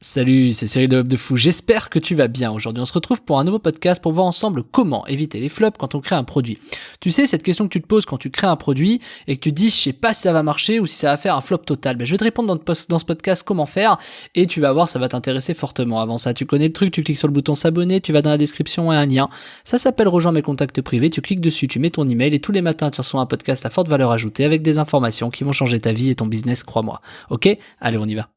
Salut, c'est Cyril de Hub de Fou, j'espère que tu vas bien. Aujourd'hui on se retrouve pour un nouveau podcast pour voir ensemble comment éviter les flops quand on crée un produit. Tu sais, cette question que tu te poses quand tu crées un produit et que tu te dis je sais pas si ça va marcher ou si ça va faire un flop total. Je vais te répondre dans ce podcast comment faire et tu vas voir, ça va t'intéresser fortement. Avant ça, tu connais le truc, tu cliques sur le bouton s'abonner, tu vas dans la description et un lien. Ça s'appelle rejoindre mes contacts privés, tu cliques dessus, tu mets ton email et tous les matins tu reçois un podcast à forte valeur ajoutée avec des informations qui vont changer ta vie et ton business, crois-moi. Ok ? Allez, on y va.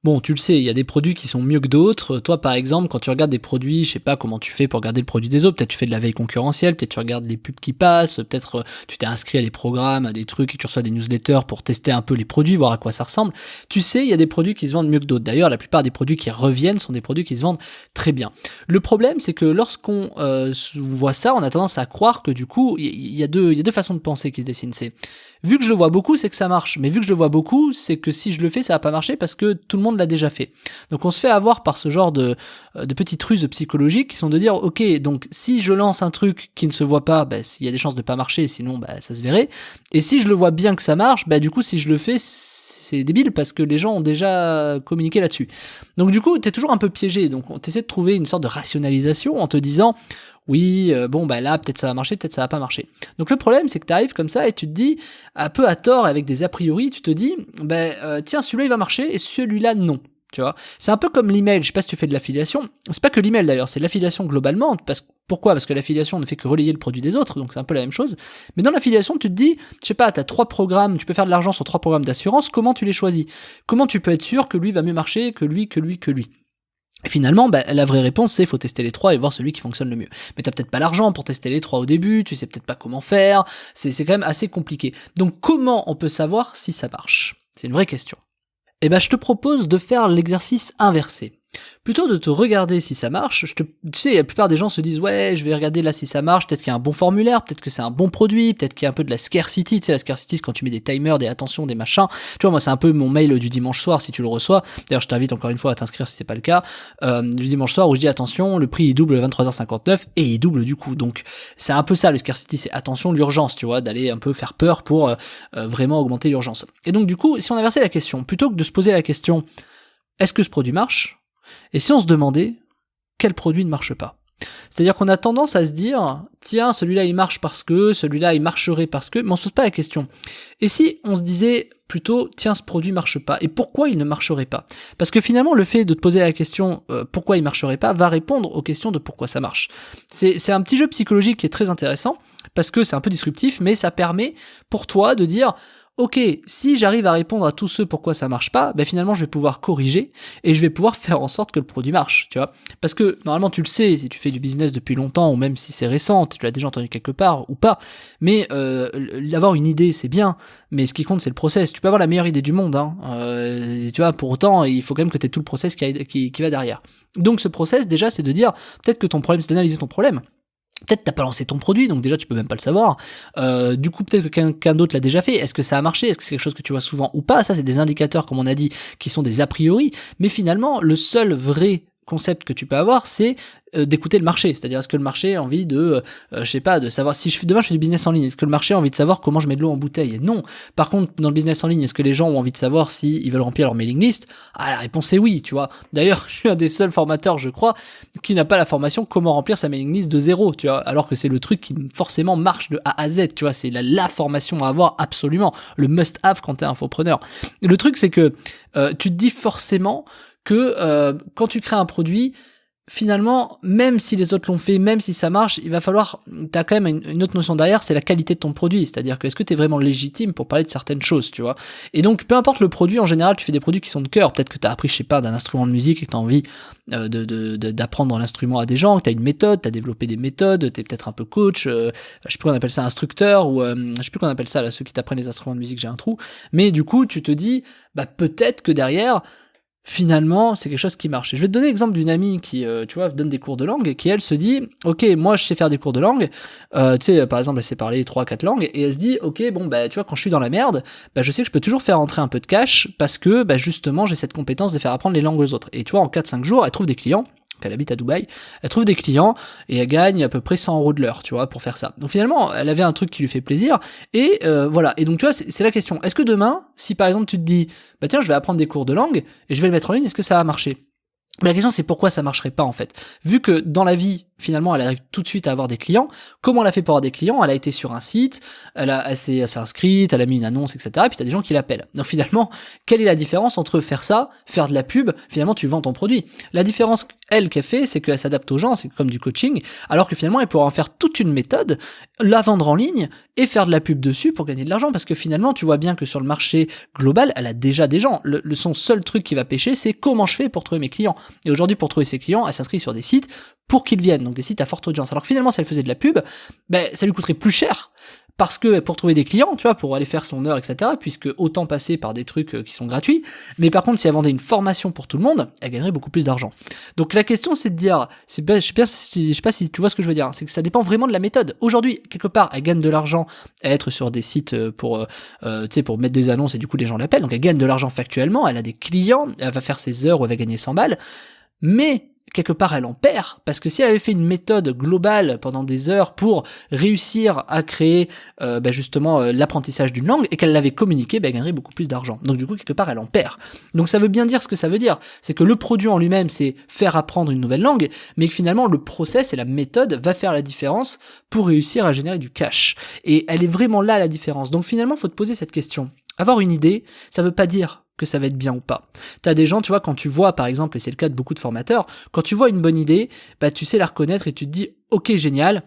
Bon, tu le sais, il y a des produits qui sont mieux que d'autres. Toi, par exemple, quand tu regardes des produits, je sais pas comment tu fais pour regarder le produit des autres. Peut-être tu fais de la veille concurrentielle, peut-être tu regardes les pubs qui passent, peut-être tu t'es inscrit à des programmes, à des trucs et tu reçois des newsletters pour tester un peu les produits, voir à quoi ça ressemble. Tu sais, il y a des produits qui se vendent mieux que d'autres. D'ailleurs, la plupart des produits qui reviennent sont des produits qui se vendent très bien. Le problème, c'est que lorsqu'on voit ça, on a tendance à croire que du coup, il y a deux façons de penser qui se dessinent. C'est vu que je le vois beaucoup, c'est que ça marche. Mais vu que je le vois beaucoup, c'est que si je le fais, ça va pas marcher parce que tout le monde l'a déjà fait. Donc on se fait avoir par ce genre de petites ruses psychologiques qui sont de dire ok, donc si je lance un truc qui ne se voit pas, il y a des chances de pas marcher, sinon ça se verrait. Et si je le vois bien que ça marche, du coup si je le fais, c'est débile parce que les gens ont déjà communiqué là-dessus. Donc du coup, t'es toujours un peu piégé. Donc on essaie de trouver une sorte de rationalisation en te disant oui, là peut-être ça va marcher, peut-être ça va pas marcher. Donc le problème c'est que tu arrives comme ça et tu te dis un peu à tort avec des a priori, tu te dis tiens, celui-là il va marcher et celui-là non. Tu vois, c'est un peu comme l'email. Je sais pas si tu fais de l'affiliation. C'est pas que l'email d'ailleurs, c'est l'affiliation globalement. Pourquoi ? Parce que l'affiliation ne fait que relayer le produit des autres, donc c'est un peu la même chose. Mais dans l'affiliation, tu te dis, je sais pas, t'as 3 programmes, tu peux faire de l'argent sur 3 programmes d'assurance. Comment tu les choisis ? Comment tu peux être sûr que lui va mieux marcher que lui ? Et finalement, la vraie réponse, c'est faut tester les 3 et voir celui qui fonctionne le mieux. Mais t'as peut-être pas l'argent pour tester les 3 au début, tu sais peut-être pas comment faire, c'est quand même assez compliqué. Donc comment on peut savoir si ça marche ? C'est une vraie question. Je te propose de faire l'exercice inversé. Plutôt de te regarder si ça marche, tu sais, la plupart des gens se disent ouais, je vais regarder là si ça marche, peut-être qu'il y a un bon formulaire, peut-être que c'est un bon produit, peut-être qu'il y a un peu de la scarcity, tu sais, la scarcity c'est quand tu mets des timers, des attentions, des machins, tu vois, moi c'est un peu mon mail du dimanche soir si tu le reçois, d'ailleurs je t'invite encore une fois à t'inscrire si c'est pas le cas, du dimanche soir où je dis attention, le prix il double à 23h59 et il double du coup, donc c'est un peu ça le scarcity, c'est attention l'urgence, tu vois, d'aller un peu faire peur pour vraiment augmenter l'urgence. Et donc du coup, si on inversait la question, plutôt que de se poser la question est-ce que ce produit marche ? Et si on se demandait quel produit ne marche pas ? C'est-à-dire qu'on a tendance à se dire tiens, celui-là il marche parce que, celui-là il marcherait parce que, mais on se pose pas la question. Et si on se disait plutôt tiens, ce produit marche pas, et pourquoi il ne marcherait pas ? Parce que finalement le fait de te poser la question pourquoi il marcherait pas va répondre aux questions de pourquoi ça marche. C'est un petit jeu psychologique qui est très intéressant parce que c'est un peu disruptif, mais ça permet pour toi de dire ok, si j'arrive à répondre à tous ceux pourquoi ça marche pas, finalement je vais pouvoir corriger et je vais pouvoir faire en sorte que le produit marche, tu vois. Parce que normalement tu le sais, si tu fais du business depuis longtemps ou même si c'est récent, tu l'as déjà entendu quelque part ou pas, mais avoir une idée c'est bien, mais ce qui compte c'est le process. Tu peux avoir la meilleure idée du monde, tu vois, pour autant il faut quand même que tu aies tout le process qui va derrière. Donc ce process déjà c'est de dire, peut-être que ton problème c'est d'analyser ton problème. Peut-être t'as pas lancé ton produit, donc déjà tu peux même pas le savoir. Du coup, peut-être que quelqu'un d'autre l'a déjà fait. Est-ce que ça a marché ? Est-ce que c'est quelque chose que tu vois souvent ou pas ? Ça, c'est des indicateurs, comme on a dit, qui sont des a priori. Mais finalement, le seul vrai concept que tu peux avoir, c'est d'écouter le marché. C'est-à-dire, est-ce que le marché a envie de, de savoir si demain je fais du business en ligne, est-ce que le marché a envie de savoir comment je mets de l'eau en bouteille ? Non. Par contre, dans le business en ligne, est-ce que les gens ont envie de savoir s'ils veulent remplir leur mailing list ? La réponse est oui, tu vois. D'ailleurs, je suis un des seuls formateurs, je crois, qui n'a pas la formation comment remplir sa mailing list de zéro, tu vois, alors que c'est le truc qui forcément marche de A à Z, tu vois, c'est la formation à avoir absolument, le must-have quand t'es infopreneur. Le truc, c'est que tu te dis forcément que quand tu crées un produit, finalement, même si les autres l'ont fait, même si ça marche, il va falloir, t'as quand même une autre notion derrière, c'est la qualité de ton produit, c'est-à-dire que est-ce que t'es vraiment légitime pour parler de certaines choses, tu vois. Et donc, peu importe le produit, en général, tu fais des produits qui sont de cœur, peut-être que t'as appris, je sais pas, d'un instrument de musique et que t'as envie d'apprendre l'instrument à des gens, que t'as une méthode, t'as développé des méthodes, t'es peut-être un peu coach, je sais plus qu'on appelle ça instructeur, ou je sais plus qu'on appelle ça, là, ceux qui t'apprennent les instruments de musique, j'ai un trou, mais du coup, tu te dis, peut-être que derrière, finalement, c'est quelque chose qui marche. Et je vais te donner l'exemple d'une amie qui, tu vois, donne des cours de langue et qui, elle, se dit, ok, moi, je sais faire des cours de langue, tu sais, par exemple, elle sait parler 3-4 langues, et elle se dit, ok, tu vois, quand je suis dans la merde, je sais que je peux toujours faire entrer un peu de cash parce que, justement, j'ai cette compétence de faire apprendre les langues aux autres. Et tu vois, en 4-5 jours, elle trouve des clients, elle habite à Dubaï, elle trouve des clients et elle gagne à peu près 100 € de l'heure, tu vois, pour faire ça. Donc finalement, elle avait un truc qui lui fait plaisir et voilà. Et donc tu vois, c'est la question. Est-ce que demain, si par exemple tu te dis, tiens, je vais apprendre des cours de langue et je vais le mettre en ligne, est-ce que ça va marcher ? Mais la question c'est pourquoi ça marcherait pas en fait. Vu que dans la vie, finalement, elle arrive tout de suite à avoir des clients, comment elle a fait pour avoir des clients? Elle a été sur un site, elle s'est inscrite, elle a mis une annonce, etc. Et puis t'as des gens qui l'appellent. Donc finalement, quelle est la différence entre faire ça, faire de la pub, finalement tu vends ton produit? La différence qu'elle fait, c'est qu'elle s'adapte aux gens, c'est comme du coaching, alors que finalement elle pourra en faire toute une méthode, la vendre en ligne et faire de la pub dessus pour gagner de l'argent, parce que finalement tu vois bien que sur le marché global, elle a déjà des gens. Son seul truc qui va pêcher, c'est comment je fais pour trouver mes clients. Et aujourd'hui, pour trouver ses clients, elle s'inscrit sur des sites pour qu'ils viennent, donc des sites à forte audience. Alors que finalement, si elle faisait de la pub, ça lui coûterait plus cher, parce que pour trouver des clients, tu vois, pour aller faire son heure, etc., puisque autant passer par des trucs qui sont gratuits, mais par contre, si elle vendait une formation pour tout le monde, elle gagnerait beaucoup plus d'argent. Donc la question, c'est de dire, je sais pas si tu vois ce que je veux dire, hein, c'est que ça dépend vraiment de la méthode. Aujourd'hui, quelque part, elle gagne de l'argent à être sur des sites pour mettre des annonces et du coup les gens l'appellent, donc elle gagne de l'argent factuellement, elle a des clients, elle va faire ses heures où elle va gagner 100 balles, mais quelque part elle en perd, parce que si elle avait fait une méthode globale pendant des heures pour réussir à créer l'apprentissage d'une langue, et qu'elle l'avait communiqué, elle gagnerait beaucoup plus d'argent. Donc du coup, quelque part, elle en perd. Donc ça veut bien dire ce que ça veut dire, c'est que le produit en lui-même, c'est faire apprendre une nouvelle langue, mais que finalement, le process et la méthode va faire la différence pour réussir à générer du cash. Et elle est vraiment là la différence. Donc finalement, faut te poser cette question. Avoir une idée, ça veut pas dire que ça va être bien ou pas. T'as des gens, tu vois, quand tu vois, par exemple, et c'est le cas de beaucoup de formateurs, quand tu vois une bonne idée, tu sais la reconnaître et tu te dis, ok, génial,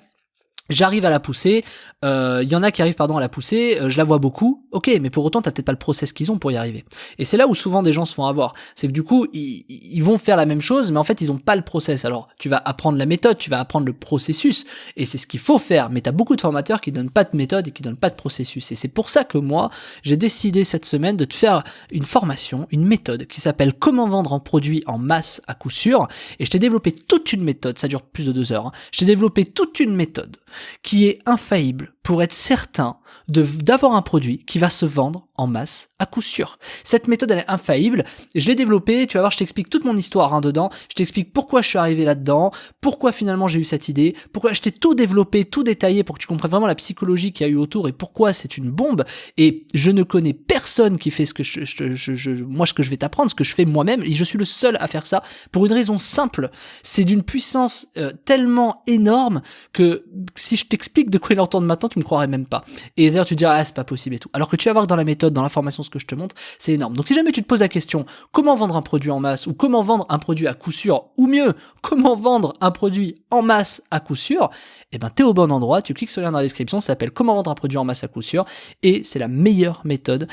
j'arrive à la pousser, il y en a qui arrivent à la pousser, je la vois beaucoup, ok, mais pour autant t'as peut-être pas le process qu'ils ont pour y arriver. Et c'est là où souvent des gens se font avoir, c'est que du coup ils vont faire la même chose, mais en fait ils ont pas le process. Alors tu vas apprendre la méthode, tu vas apprendre le processus, et c'est ce qu'il faut faire, mais t'as beaucoup de formateurs qui donnent pas de méthode et qui donnent pas de processus. Et c'est pour ça que moi j'ai décidé cette semaine de te faire une formation, une méthode qui s'appelle Comment vendre un produit en masse à coup sûr, et je t'ai développé toute une méthode, ça dure plus de 2 heures, hein. Je t'ai développé toute une méthode qui est infaillible pour être certain d'avoir un produit qui va se vendre en masse à coup sûr. Cette méthode, elle est infaillible. Je l'ai développée, tu vas voir, je t'explique toute mon histoire dedans, je t'explique pourquoi je suis arrivé là-dedans, pourquoi finalement j'ai eu cette idée, pourquoi je t'ai tout développé, tout détaillé pour que tu comprennes vraiment la psychologie qu'il y a eu autour et pourquoi c'est une bombe. Et je ne connais personne qui fait ce que moi, ce que je vais t'apprendre, ce que je fais moi-même, et je suis le seul à faire ça pour une raison simple. C'est d'une puissance tellement énorme que si je t'explique de quoi il entend maintenant, tu me croirais même pas. Et d'ailleurs, tu te diras, c'est pas possible et tout. Alors que tu vas voir que dans la méthode, dans l'information, ce que je te montre, c'est énorme. Donc si jamais tu te poses la question, comment vendre un produit en masse, ou comment vendre un produit à coup sûr, ou mieux, comment vendre un produit en masse à coup sûr, t'es au bon endroit, tu cliques sur le lien dans la description, ça s'appelle Comment vendre un produit en masse à coup sûr, et c'est la meilleure méthode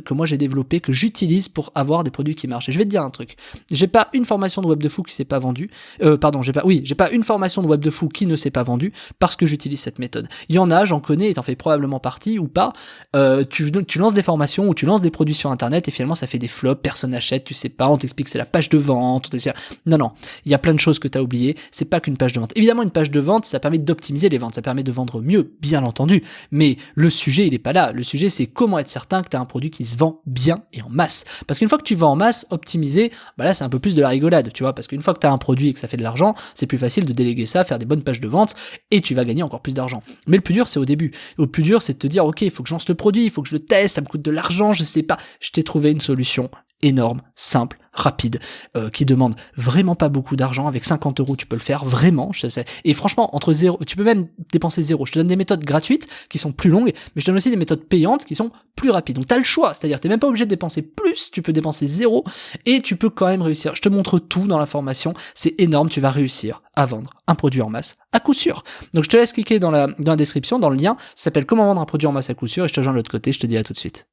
que moi j'ai développée, que j'utilise pour avoir des produits qui marchent. Et je vais te dire un truc, j'ai pas une formation de web de fou qui s'est pas vendue, j'ai pas une formation de web de fou qui ne s'est pas vendue, parce que j'utilise cette méthode. Il y en a, j'en connais, et t'en fais probablement partie ou pas, tu lances des formations ou tu lances des produits sur internet et finalement ça fait des flops, personne n'achète, tu sais pas, on t'explique que c'est la page de vente, non, il y a plein de choses que t'as oubliées, c'est pas qu'une page de vente. Évidemment, une page de vente, ça permet d'optimiser les ventes, ça permet de vendre mieux, bien entendu, mais le sujet, il est pas là. Le sujet, c'est comment être certain que t'as un produit qui se vend bien et en masse. Parce qu'une fois que tu vends en masse, optimiser, là c'est un peu plus de la rigolade, tu vois, parce qu'une fois que t'as un produit et que ça fait de l'argent, c'est plus facile de déléguer ça, faire des bonnes pages de vente, et tu vas gagner encore plus d'argent. Mais le plus dur, c'est au début. Le plus dur, c'est de te dire, ok, il faut que je lance le produit, il faut que je le teste, ça me coûte de l'argent, je sais pas. Je t'ai trouvé une solution énorme, simple, rapide, qui demande vraiment pas beaucoup d'argent. Avec 50 € tu peux le faire, vraiment, je sais. Et franchement, entre 0, tu peux même dépenser 0. Je te donne des méthodes gratuites qui sont plus longues, mais je te donne aussi des méthodes payantes qui sont plus rapides. Donc t'as le choix, c'est-à-dire t'es même pas obligé de dépenser plus, tu peux dépenser 0 et tu peux quand même réussir. Je te montre tout dans la formation, c'est énorme, tu vas réussir à vendre un produit en masse à coup sûr. Donc je te laisse cliquer dans la description, dans le lien, ça s'appelle Comment vendre un produit en masse à coup sûr, et je te rejoins de l'autre côté, je te dis à tout de suite.